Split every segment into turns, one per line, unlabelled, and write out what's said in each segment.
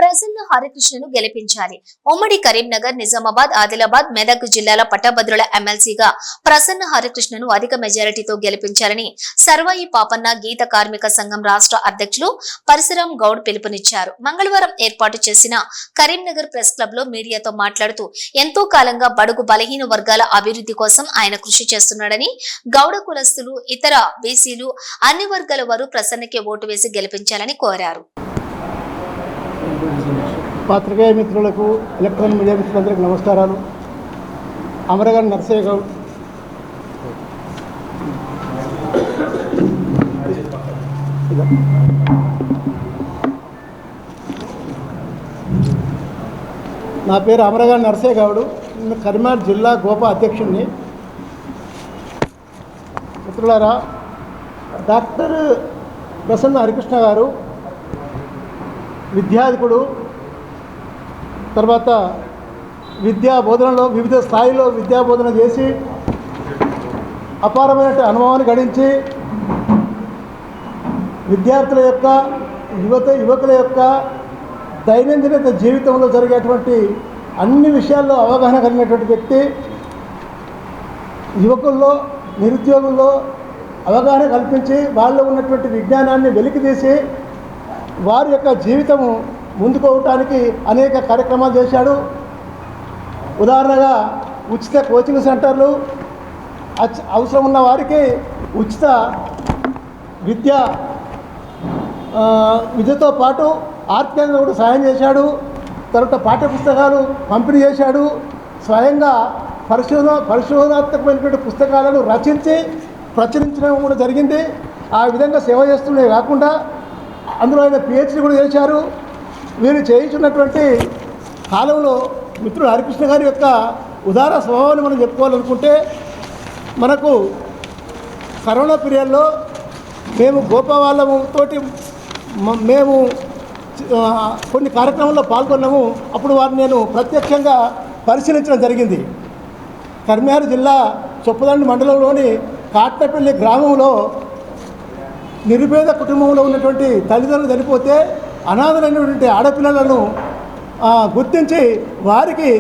ప్రసన్న హరికృష్ణను గెలిపించాలి. ఉమ్మడి కరీంనగర్, నిజామాబాద్, ఆదిలాబాద్, మెదక్ జిల్లాల పట్టభద్రుల ఎమ్మెల్సీగా ప్రసన్న హరికృష్ణను అధిక మెజారిటీతో గెలిపించాలని సర్వాయి పాపన్న గీత కార్మిక సంఘం రాష్ట్ర అధ్యక్షులు పరశురాం గౌడ్ పిలుపునిచ్చారు. మంగళవారం ఏర్పాటు చేసిన కరీంనగర్ ప్రెస్ క్లబ్ లో మీడియాతో మాట్లాడుతూ ఎంతో కాలంగా బడుగు బలహీన వర్గాల అభివృద్ధి కోసం ఆయన కృషి చేస్తున్నాడని, గౌడ కులస్తులు, ఇతర బీసీలు, అన్ని వర్గాల వారు ప్రసన్నకే ఓటు వేసి గెలిపించాలని కోరారు.
పాత్రికేయ మిత్రులకు, ఎలక్ట్రానిక్ మీడియా మిత్రులందరికీ నమస్కారాలు. అమరగారి నరసయ్య గౌడ్. నా పేరు అమరగారి నరసయ్య గౌడ్. కరీంనగర్ జిల్లా గోపా అధ్యక్షుడిని. మిత్రులారా, డాక్టర్ ప్రసన్న హరికృష్ణ గారు విద్యాధికుడు. తర్వాత విద్యా బోధనలో వివిధ స్థాయిలో విద్యా బోధన చేసి అపారమైన అనుభవాన్ని గడించి విద్యార్థుల యొక్క యువకుల యొక్క దైనందిన జీవితంలో జరిగేటువంటి అన్ని విషయాల్లో అవగాహన కలిగినటువంటి వ్యక్తి. యువకుల్లో, నిరుద్యోగుల్లో అవగాహన కల్పించి వాళ్ళలో ఉన్నటువంటి విజ్ఞానాన్ని వెలికితీసి వారి యొక్క జీవితము ముందుకోవటానికి అనేక కార్యక్రమాలు చేశాడు. ఉదాహరణగా ఉచిత కోచింగ్ సెంటర్లు, అవసరం ఉన్న వారికి ఉచిత విద్యతో పాటు ఆర్థికంగా కూడా సహాయం చేశాడు. తర్వాత పాఠ్యపుస్తకాలు పంపిణీ చేశాడు. స్వయంగా పరిశోధనాత్మకమైనటువంటి పుస్తకాలను రచించి ప్రచురించడం కూడా జరిగింది. ఆ విధంగా సేవ చేస్తుండే కాకుండా అందులో ఆయన PhD కూడా చేశారు. వీరు చేయించున్నటువంటి కాలంలో మిత్రుడు హరికృష్ణ గారి యొక్క ఉదార స్వభావాన్ని మనం చెప్పుకోవాలనుకుంటే, మనకు కరోనా పీరియడ్లో మేము గోపా వాళ్ళతోటి మేము కొన్ని కార్యక్రమాల్లో పాల్గొన్నాము. అప్పుడు వారిని నేను ప్రత్యక్షంగా పరిశీలించడం జరిగింది. కరీంనగర్ జిల్లా చొప్పదండి మండలంలోని కాట్నపల్లి గ్రామంలో నిరుపేద కుటుంబంలో ఉన్నటువంటి తల్లిదండ్రులు చనిపోతే అనాథలైనటువంటి ఆడపిల్లలను గుర్తించి వారికి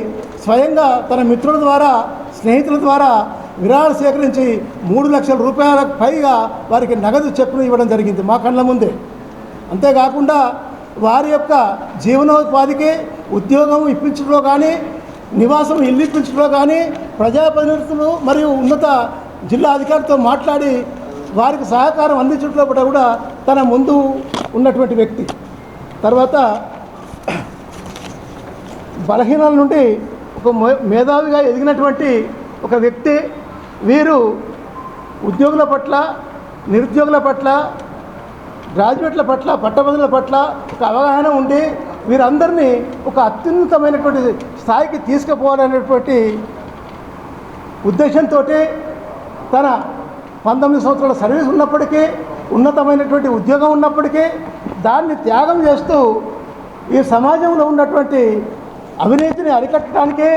స్వయంగా తన మిత్రుల ద్వారా, స్నేహితుల ద్వారా విరాళాలు సేకరించి 3 లక్షల రూపాయలకు పైగా వారికి నగదు చెక్కులు ఇవ్వడం జరిగింది మా కళ్ళ ముందే. అంతేకాకుండా వారి యొక్క జీవనోపాధికి ఉద్యోగం ఇప్పించడంలో కానీ, నివాసం ఇల్లు ఇప్పించడంలో కానీ ప్రజాప్రతినిధులు మరియు ఉన్నత జిల్లా అధికారులతో మాట్లాడి వారికి సహకారం అందించడంలో కూడా తన ముందు ఉన్నటువంటి వ్యక్తి. తర్వాత బలహీనాల నుండి ఒక మేధావిగా ఎదిగినటువంటి ఒక వ్యక్తి. వీరు ఉద్యోగుల పట్ల, నిరుద్యోగుల పట్ల, గ్రాడ్యుయేట్ల పట్ల, పట్టభద్రుల పట్ల ఒక అవగాహన ఉండి వీరందరినీ ఒక అత్యున్నతమైనటువంటి స్థాయికి తీసుకుపోవాలనేటువంటి ఉద్దేశంతో తన 19 సంవత్సరాల సర్వీస్ ఉన్నప్పటికీ, ఉన్నతమైనటువంటి ఉద్యోగం ఉన్నప్పటికీ దాన్ని త్యాగం చేస్తూ ఈ సమాజంలో ఉన్నటువంటి అవినీతిని అరికట్టడానికి,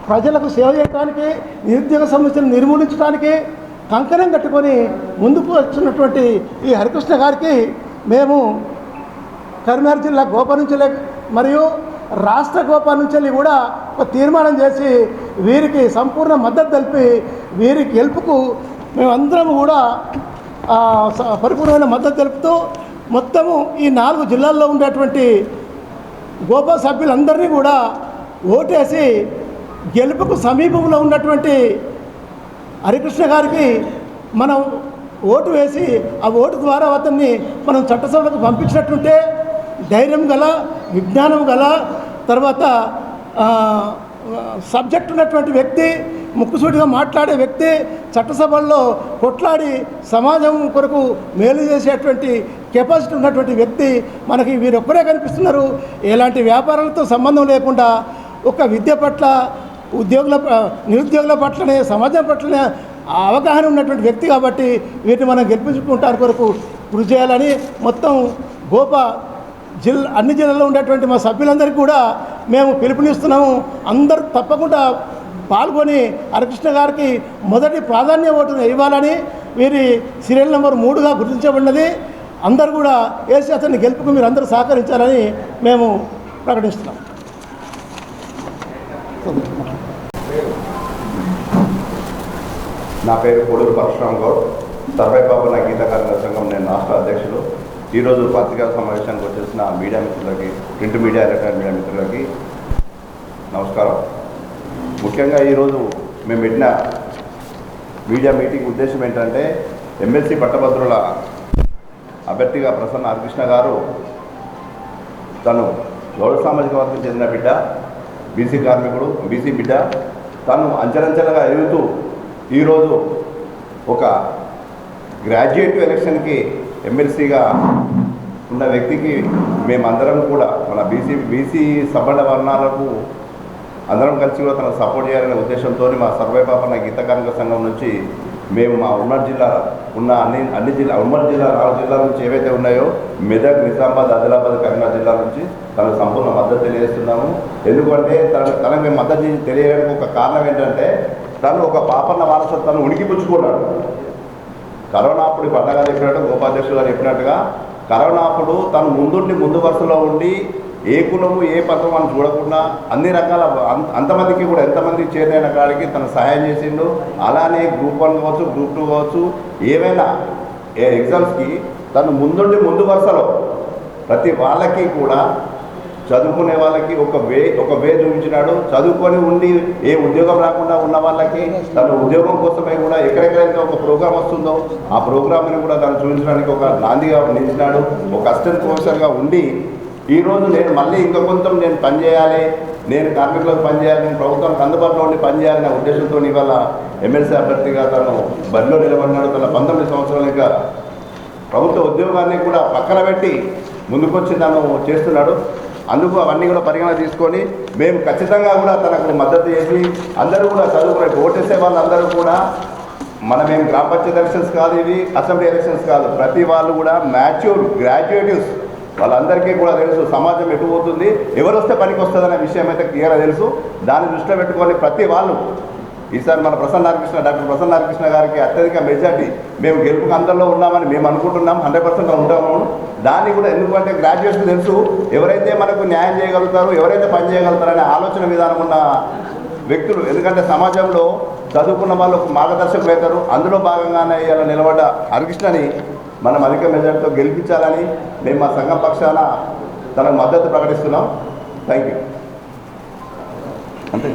ప్రజలకు సేవ చేయడానికి, నిరుద్యోగ సమస్యను నిర్మూలించడానికి కంకణం కట్టుకొని ముందుకు వచ్చినటువంటి ఈ హరికృష్ణ గారికి మేము కరీంనగర్ జిల్లా గోపా నుంచి మరియు రాష్ట్ర గోపా నుంచి కూడా ఒక తీర్మానం చేసి వీరికి సంపూర్ణ మద్దతు తెలిపి వీరి గెలుపుకు మేమందరం కూడా పరిపూర్ణమైన మద్దతు తెలుపుతూ మొత్తము ఈ 4 జిల్లాల్లో ఉండేటువంటి గోపా సభ్యులందరినీ కూడా ఓటేసి గెలుపుకు సమీపంలో ఉన్నటువంటి హరికృష్ణ గారికి మనం ఓటు వేసి ఆ ఓటు ద్వారా అతన్ని మనం చట్టసభలకు పంపించినట్టుంటే ధైర్యం గల, విజ్ఞానం గల, తర్వాత సబ్జెక్ట్ ఉన్నటువంటి వ్యక్తి, ముక్కుసూటిగా మాట్లాడే వ్యక్తి, చట్టసభల్లో కొట్లాడి సమాజం కొరకు మేలు చేసేటువంటి కెపాసిటీ ఉన్నటువంటి వ్యక్తి మనకి వీరొక్కరే కనిపిస్తున్నారు. ఎలాంటి వ్యాపారాలతో సంబంధం లేకుండా ఒక విద్య పట్ల, నిరుద్యోగుల పట్లనే, సమాజం పట్లనే అవగాహన ఉన్నటువంటి వ్యక్తి కాబట్టి వీటిని మనం గెలిపించుకుంటానికి కొరకు కృషి చేయాలని మొత్తం గోపా అన్ని జిల్లాల్లో ఉండేటువంటి మా సభ్యులందరికీ కూడా మేము పిలుపునిస్తున్నాము. అందరూ తప్పకుండా పాల్గొని హరికృష్ణ గారికి మొదటి ప్రాధాన్య ఓటును ఇవ్వాలని వీరి సీరియల్ నెంబర్ 3గా గుర్తించబడినది. అందరూ కూడా వేసి అతన్ని గెలుపుకు మీరు అందరూ సహకరించాలని మేము ప్రకటిస్తున్నాం.
నా పేరు కోడూరు పరశురామ్ గౌడ్, సర్వే పాపన్న గీత కార్మిక సంఘం నేను రాష్ట్ర అధ్యక్షులు. ఈరోజు పత్రికా సమావేశానికి వచ్చేసిన మీడియా మిత్రులకి, ప్రింట్ మీడియా, ఎలక్ట్రానిక్ మీడియా మిత్రులకి నమస్కారం. ముఖ్యంగా ఈరోజు మేము పెట్టిన మీడియా మీటింగ్ ఉద్దేశం ఏంటంటే, ఎమ్మెల్సీ పట్టభద్రుల అభ్యర్థిగా ప్రసన్న హరికృష్ణ గారు తను గౌడ సామాజిక వర్గం చెందిన బిడ్డ, బీసీ కార్మికుడు, బీసీ బిడ్డ, తను అంచెలంచెలుగా ఎదుగుతూ ఈరోజు ఒక గ్రాడ్యుయేట్ ఎలక్షన్కి ఎమ్మెల్సీగా ఉన్న వ్యక్తికి మేమందరం కూడా మన బీసీ సబ్బండ వర్ణాలకు అందరం కలిసి కూడా తనకు సపోర్ట్ చేయాలనే ఉద్దేశంతో మా సర్వే పాపన్న గీత కార్మిక సంఘం నుంచి మేము మా ఉమ్మడి జిల్లా ఉన్న అన్ని జిల్లా ఉమ్మడి జిల్లా 4 జిల్లాల నుంచి ఏవైతే ఉన్నాయో మెదక్, నిజామాబాద్, ఆదిలాబాద్, కరీంనగర్ జిల్లాల నుంచి తనకు సంపూర్ణ మద్దతు తెలియజేస్తున్నాము. ఎందుకంటే తనకు మేము మద్దతు తెలియడానికి ఒక కారణం ఏంటంటే, తను ఒక పాపన్న వారసత్వాన్ని ఉనికిపుచ్చుకున్నాడు. కరోనా అప్పుడు పండగ చెప్పినట్టు గోపాధ్యక్షులు గారు చెప్పినట్టుగా, కరోనా అప్పుడు తను ముందు వరుసలో ఉండి ఏ కులము ఏ పథకం అని చూడకుండా అన్ని రకాల అంతమందికి కూడా ఎంతమందికి చేరిన కాడికి తను సహాయం చేసిండు. అలానే గ్రూప్ 1 కావచ్చు, గ్రూప్ 2 కావచ్చు, ఏవైనా ఎగ్జామ్స్కి తను ముందు వరుసలో ప్రతి వాళ్ళకి కూడా చదువుకునే వాళ్ళకి ఒక వే చూపించినాడు. చదువుకొని ఉండి ఏ ఉద్యోగం రాకుండా ఉన్న వాళ్ళకి తను ఉద్యోగం కోసమే కూడా ఎక్కడెక్కడైతే ఒక ప్రోగ్రామ్ వస్తుందో ఆ ప్రోగ్రామ్ని కూడా తను చూపించడానికి ఒక నాందిగా నిలిచినాడు. ఒక అసిస్టెంట్ ప్రొఫెసర్గా ఉండి ఈరోజు నేను మళ్ళీ ఇంకా కొంచెం నేను పనిచేయాలి, నేను కార్మికులకు పనిచేయాలి, నేను ప్రభుత్వానికి అందుబాటులో ఉండి పనిచేయాలనే ఉద్దేశంతో ఇవాళ ఎమ్మెల్సీ అభ్యర్థిగా తను బరిలో నిలబడినాడు. తన 19 సంవత్సరాలు ఇంకా ప్రభుత్వ ఉద్యోగాన్ని కూడా పక్కన పెట్టి ముందుకొచ్చి తను చేస్తున్నాడు. అందుకు అవన్నీ కూడా పరిగణన తీసుకొని మేము ఖచ్చితంగా కూడా తనకు మద్దతు చేసి అందరూ కూడా చదువుకునే ఓటేసే వాళ్ళందరూ కూడా మనమేం గ్రామ పంచాయతీ ఎలక్షన్స్ కాదు, ఇవి అసెంబ్లీ ఎలక్షన్స్ కాదు, ప్రతి వాళ్ళు కూడా మ్యాచ్యూర్ గ్రాడ్యుయేటివ్స్ వాళ్ళందరికీ కూడా తెలుసు సమాజం ఎటు పోతుంది, ఎవరు వస్తే పనికి వస్తుందనే విషయం అయితే క్లియర్గా తెలుసు. దాన్ని దృష్టిలో పెట్టుకొని ప్రతి వాళ్ళు ఈసారి మన డాక్టర్ ప్రసన్న హరికృష్ణ గారికి అత్యధిక మెజార్టీ మేము గెలుపుకు అందరిలో ఉన్నామని మేము అనుకుంటున్నాం. 100% ఉంటాము. దాన్ని కూడా ఎందుకంటే గ్రాడ్యుయేట్స్కి తెలుసు ఎవరైతే మనకు న్యాయం చేయగలుగుతారు, ఎవరైతే పని చేయగలుగుతారనే ఆలోచన విధానం ఉన్న వ్యక్తులు. ఎందుకంటే సమాజంలో చదువుకున్న వాళ్ళు మార్గదర్శకులు అవుతారు. అందులో భాగంగానే ఇలా నిలబడ్డ హరికృష్ణని మనం అధిక మెజార్టీతో గెలిపించాలని మేము మా సంఘం పక్షాన తనకు మద్దతు ప్రకటిస్తున్నాం. Thank you. అంతే.